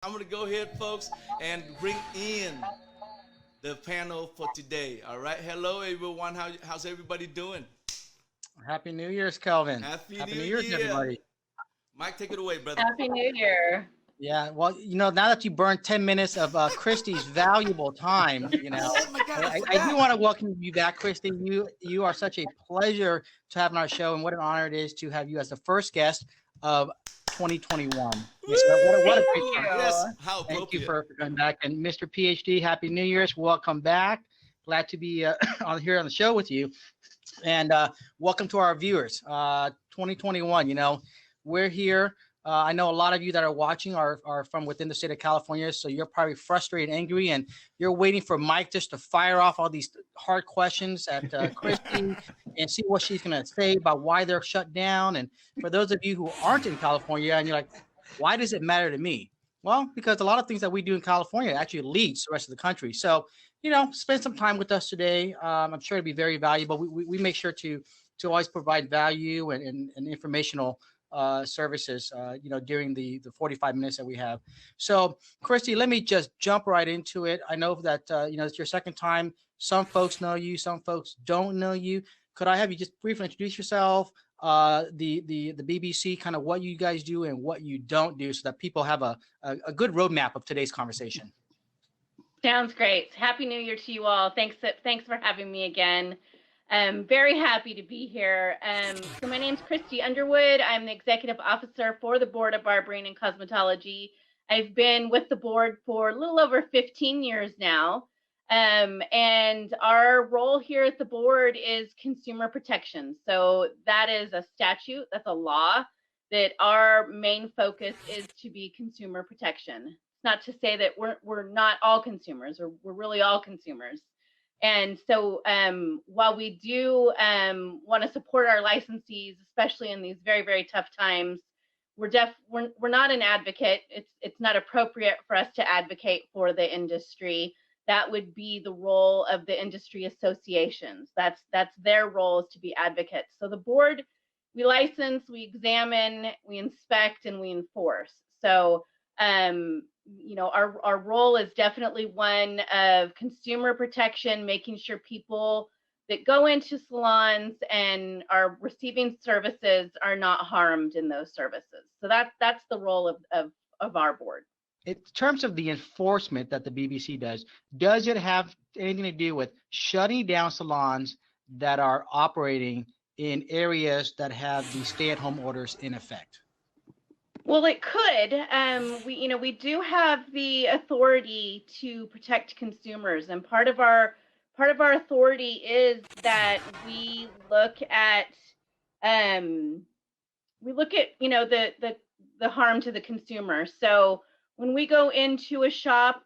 I'm going to go ahead, folks, and bring in the panel for today. All right. Hello, everyone. How's everybody doing? Happy New Year's, Kelvin. Happy Happy New New Year's, Year. everybody. Mike, take it away, brother. Happy New Year. Yeah, well, now that you burned 10 minutes of Christy's valuable time, Oh, my God, I I do forgot. want to welcome you back, Christy. You are such a pleasure to have on our show, and what an honor it is to have you as the first guest of 2021. Yes, what a Thank great Woo! time. Yes, you. how Thank you appropriate. for coming back. And Mr. PhD, Happy New Year's. Welcome back. Glad to be on here on the show with you. And welcome to our viewers. 2021, we're here. I know a lot of you that are watching are from within the state of California, so you're probably frustrated, angry, and you're waiting for Mike just to fire off all these hard questions at Christy and see what she's going to say about why they're shut down. And for those of you who aren't in California and you're like, why does it matter to me? Well, because a lot of things that we do in California actually leads the rest of the country. So, spend some time with us today. I'm sure it'll be very valuable. We make sure to always provide value and informational services, during the 45 minutes that we have. So, Christy, let me just jump right into it. I know that, it's your second time. Some folks know you, some folks don't know you. Could I have you just briefly introduce yourself, the BBC, kind of what you guys do and what you don't do so that people have a good roadmap of today's conversation? Sounds great. Happy New Year to you all. Thanks for having me again. I'm very happy to be here. So my name's Kristy Underwood. I'm the executive officer for the board of Barbering and Cosmetology. I've been with the board for a little over 15 years now. And our role here at the board is consumer protection. So that is a statute, that's a law, that our main focus is to be consumer protection. Not to say that we're not all consumers, or we're really all consumers. And so while we do want to support our licensees, especially in these very, very tough times, we're not an advocate. It's not appropriate for us to advocate for the industry. That would be the role of the industry associations. That's their role, is to be advocates. So the board, we license, we examine, we inspect, and we enforce. So our role is definitely one of consumer protection, making sure people that go into salons and are receiving services are not harmed in those services. So that's the role of our board. In terms of the enforcement that the BBC does it have anything to do with shutting down salons that are operating in areas that have the stay-at-home orders in effect? Well, it could. We do have the authority to protect consumers, and part of our authority is that we look at the harm to the consumer. So when we go into a shop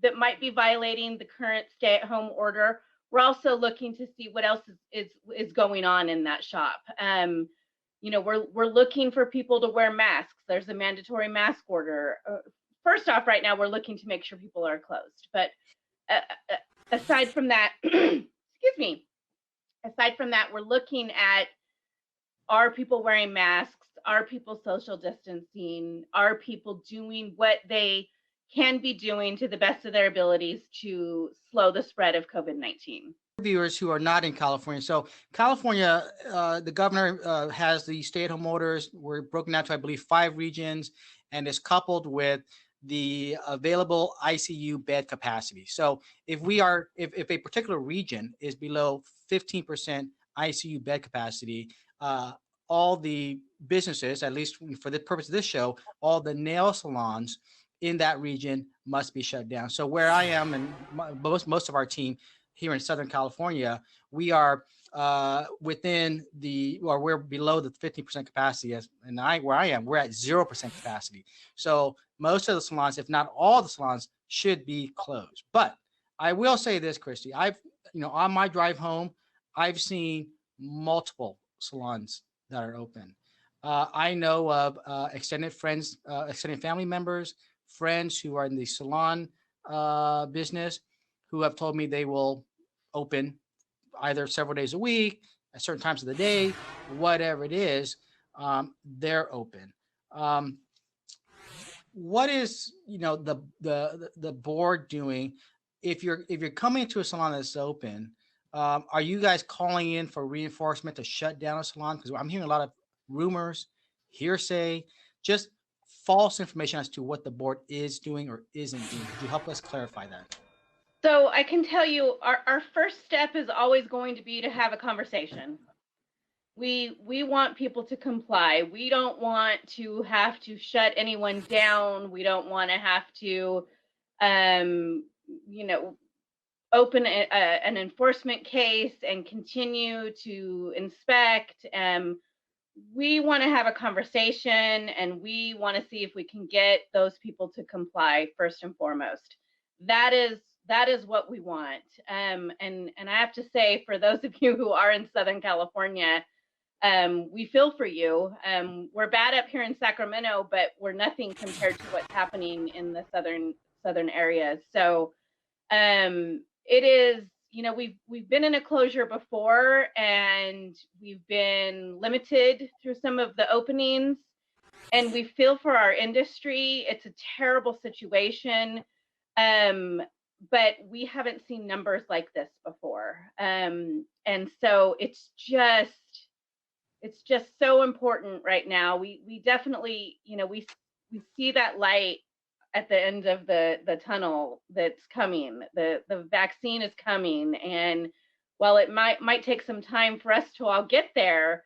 that might be violating the current stay-at-home order, we're also looking to see what else is going on in that shop. We're looking for people to wear masks. There's a mandatory mask order. First off, right now, we're looking to make sure people are closed. But aside from that, excuse me, aside from that, we're looking at, are people wearing masks? Are people social distancing? Are people doing what they can be doing to the best of their abilities to slow the spread of COVID-19? Viewers who are not in California. So California, the governor has the stay-at-home orders. We're broken down to, I believe, 5 regions, and is coupled with the available ICU bed capacity. So if a particular region is below 15% ICU bed capacity, all the businesses, at least for the purpose of this show, all the nail salons in that region must be shut down. So where I am, and most of our team here in Southern California, we are we're below the 15% capacity. Where I am, we're at 0% capacity. So most of the salons, if not all the salons, should be closed. But I will say this, Christy, on my drive home, I've seen multiple salons that are open. I know of extended friends, extended family members, friends who are in the salon business, who have told me they will open either several days a week, at certain times of the day, whatever it is, they're open. what is, the board doing if you're coming to a salon that's open? Are you guys calling in for reinforcement to shut down a salon? Because I'm hearing a lot of rumors, hearsay, just false information as to what the board is doing or isn't doing. Could you help us clarify that? So I can tell you our first step is always going to be to have a conversation. We want people to comply. We don't want to have to shut anyone down. We don't want to have to, open an enforcement case and continue to inspect. We want to have a conversation, and we want to see if we can get those people to comply first and foremost. That is what we want. And I have to say, for those of you who are in Southern California, we feel for you. We're bad up here in Sacramento, but we're nothing compared to what's happening in the southern areas. So it is, we've been in a closure before, and we've been limited through some of the openings, and we feel for our industry. It's a terrible situation, but we haven't seen numbers like this before. And so it's just so important right now. We definitely, we see that light at the end of the tunnel that's coming. The vaccine is coming, and while it might take some time for us to all get there,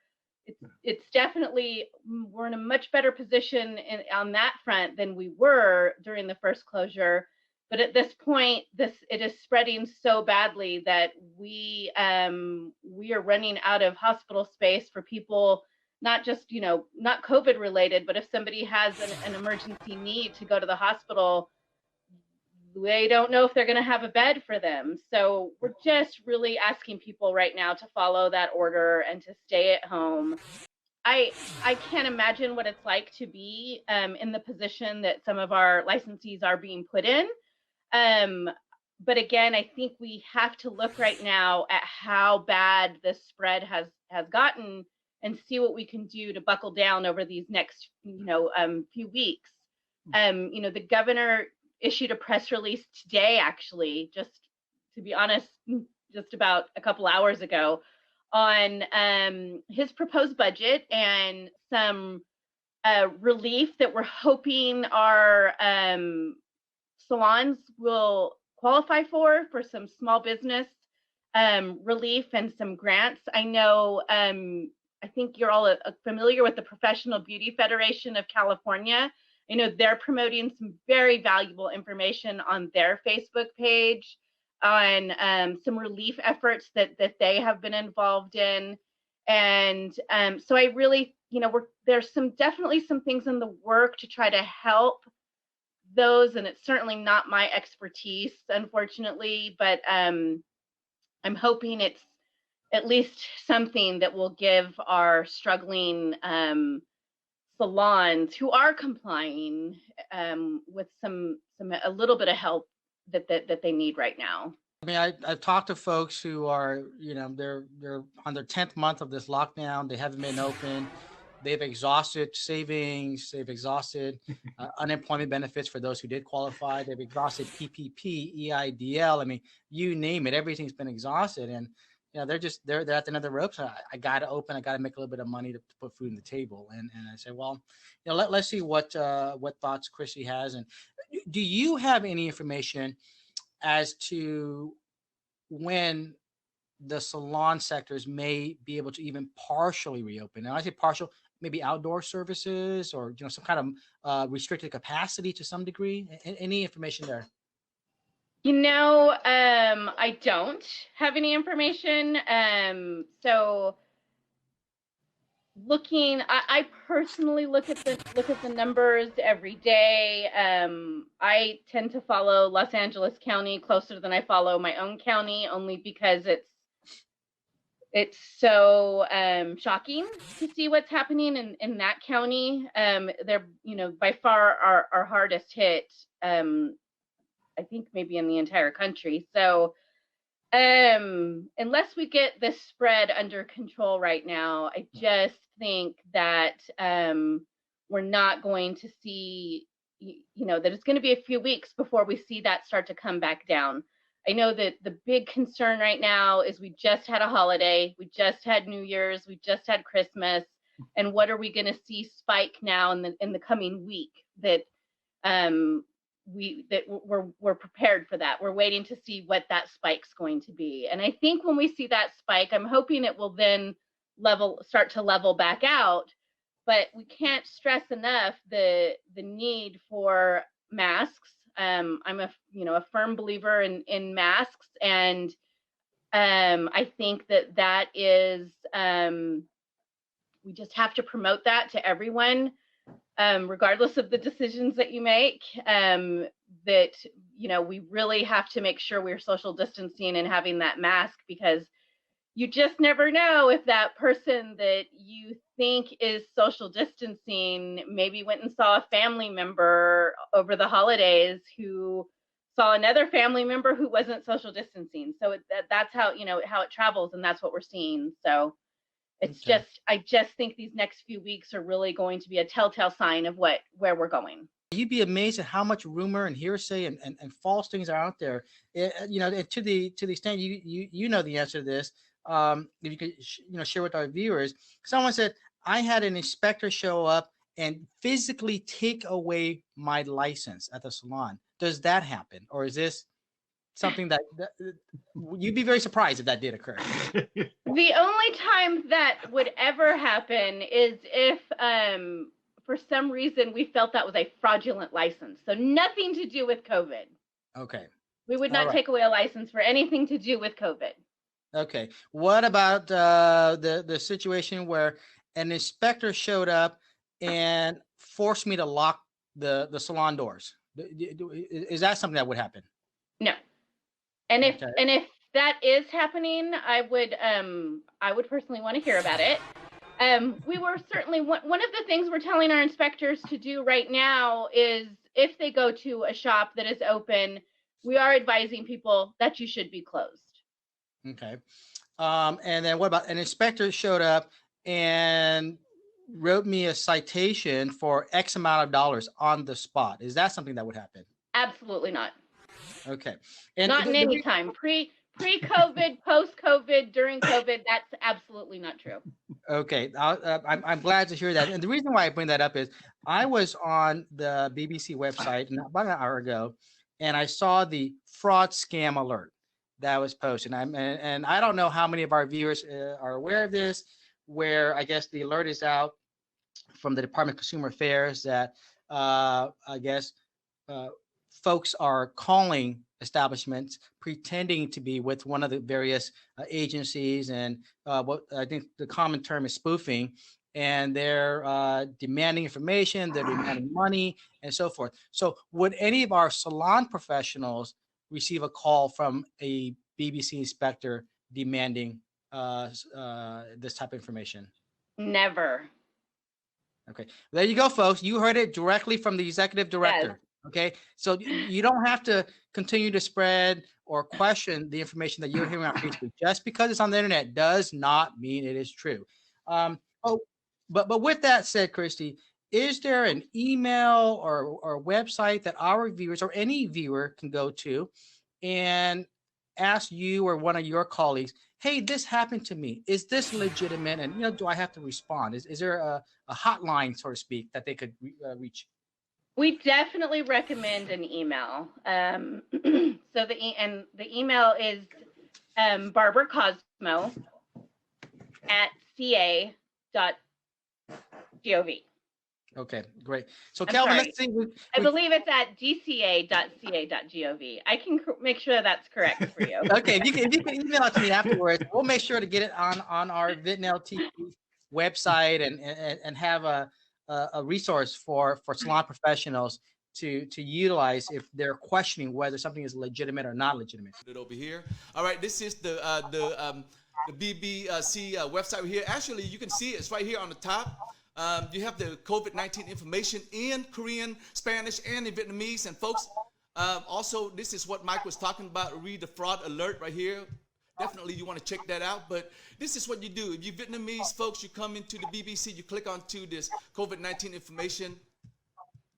it's definitely, we're in a much better position on that front than we were during the first closure. But at this point, it is spreading so badly that we are running out of hospital space for people, not just, not COVID related, but if somebody has an emergency need to go to the hospital, they don't know if they're going to have a bed for them. So we're just really asking people right now to follow that order and to stay at home. I can't imagine what it's like to be in the position that some of our licensees are being put in. But again, I think we have to look right now at how bad this spread has gotten and see what we can do to buckle down over these next, few weeks. The governor issued a press release today, actually, just to be honest, just about a couple hours ago, on his proposed budget and some relief that we're hoping our salons will qualify for some small business relief and some grants. I know, I think you're all familiar with the Professional Beauty Federation of California. I know they're promoting some very valuable information on their Facebook page on some relief efforts that they have been involved in. And so I really, there's definitely some things in the work to try to help those, and it's certainly not my expertise, unfortunately, but I'm hoping it's at least something that will give our struggling salons who are complying with a little bit of help that they need right now. I mean, I've talked to folks who are, they're on their 10th month of this lockdown. They haven't been open. They've exhausted savings. They've exhausted unemployment benefits for those who did qualify. They've exhausted PPP, EIDL. I mean, you name it. Everything's been exhausted, and they're at the end of the ropes. I got to open. I got to make a little bit of money to put food on the table. And I say, well, let's see what thoughts Kristy has. And do you have any information as to when the salon sectors may be able to even partially reopen? And I say partial, maybe outdoor services or some kind of restricted capacity to some degree. Any information there? I don't have any information. So I personally look at the numbers every day. I tend to follow Los Angeles County closer than I follow my own county, only because it's so shocking to see what's happening in that county. They're by far our hardest hit. I think maybe in the entire country. So unless we get this spread under control right now, I just think that we're not going to see that it's going to be a few weeks before we see that start to come back down. I know that the big concern right now is we just had a holiday, we just had New Year's, we just had Christmas, and what are we going to see spike now in the coming week that we're prepared for that. We're waiting to see what that spike's going to be. And I think when we see that spike, I'm hoping it will then start to level back out. But we can't stress enough the need for masks. I'm a firm believer in masks, and I think that is we just have to promote that to everyone, regardless of the decisions that you make. That we really have to make sure we're social distancing and having that mask, because you just never know if that person that you think is social distancing maybe went and saw a family member over the holidays who saw another family member who wasn't social distancing. So that's how it travels, and that's what we're seeing. So it's Okay. I just think these next few weeks are really going to be a telltale sign of where we're going. You'd be amazed at how much rumor and hearsay and false things are out there. To the extent you know the answer to this, if you could share with our viewers. Someone said, I had an inspector show up and physically take away my license at the salon. Does that happen, or is this something that you'd be very surprised if that did occur? The only time that would ever happen is if for some reason we felt that was a fraudulent license. So nothing to do with COVID. Okay. We would not take away a license for anything to do with COVID. Okay. What about the situation where an inspector showed up and forced me to lock the salon doors? Is that something that would happen? No. And if that is happening, I would personally want to hear about it. We were certainly one of the things we're telling our inspectors to do right now is if they go to a shop that is open, we are advising people that you should be closed. Okay. And then what about an inspector showed up and wrote me a citation for X amount of dollars on the spot? Is that something that would happen? Absolutely not. Okay. And not in any time. Pre-COVID, post-COVID, during COVID, that's absolutely not true. Okay. I'm glad to hear that. And the reason why I bring that up is I was on the BBC website about an hour ago, and I saw the fraud scam alert that was posted. And I don't know how many of our viewers are aware of this, where I guess the alert is out from the Department of Consumer Affairs that folks are calling establishments pretending to be with one of the various agencies, and what I think the common term is spoofing, and they're demanding information, they're demanding money, and so forth. So would any of our salon professionals receive a call from a BBC inspector demanding this type of information? Never. Okay, there you go, folks. You heard it directly from the executive director. Yes. Okay, so you don't have to continue to spread or question the information that you're hearing on Facebook. Just because it's on the internet does not mean it is true. But with that said, Kristy, is there an email or website that our viewers or any viewer can go to and ask you or one of your colleagues, hey, this happened to me. Is this legitimate? And do I have to respond? Is there a hotline, so to speak, that they could reach? We definitely recommend an email. So the email is barbercosmo@ca.gov. Okay, great. So Calvin, let's see. I believe it's at dca.ca.gov. I can make sure that's correct for you. Okay, if you can email it to me afterwards, we'll make sure to get it on our VidNel TV website and have a resource for salon professionals to utilize if they're questioning whether something is legitimate or not legitimate. Over here. All right, this is the BBC website here. Actually, you can see it's right here on the top. You have the COVID-19 information in Korean, Spanish, and in Vietnamese. And folks, also, this is what Mike was talking about. Read the fraud alert right here. Definitely, you want to check that out. But this is what you do. If you're Vietnamese folks, you come into the BBC, you click onto this COVID-19 information.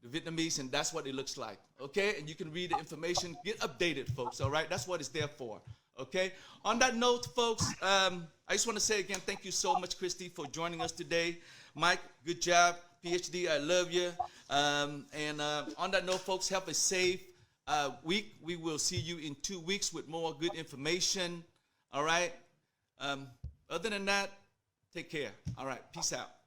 the Vietnamese, and that's what it looks like, okay? And you can read the information, get updated, folks, all right? That's what it's there for, okay? On that note, folks, I just want to say again, thank you so much, Kristy, for joining us today. Mike, good job. PhD, I love you. And on that note, folks, have a safe week. We will see you in 2 weeks with more good information, all right? Other than that, take care. All right, peace out.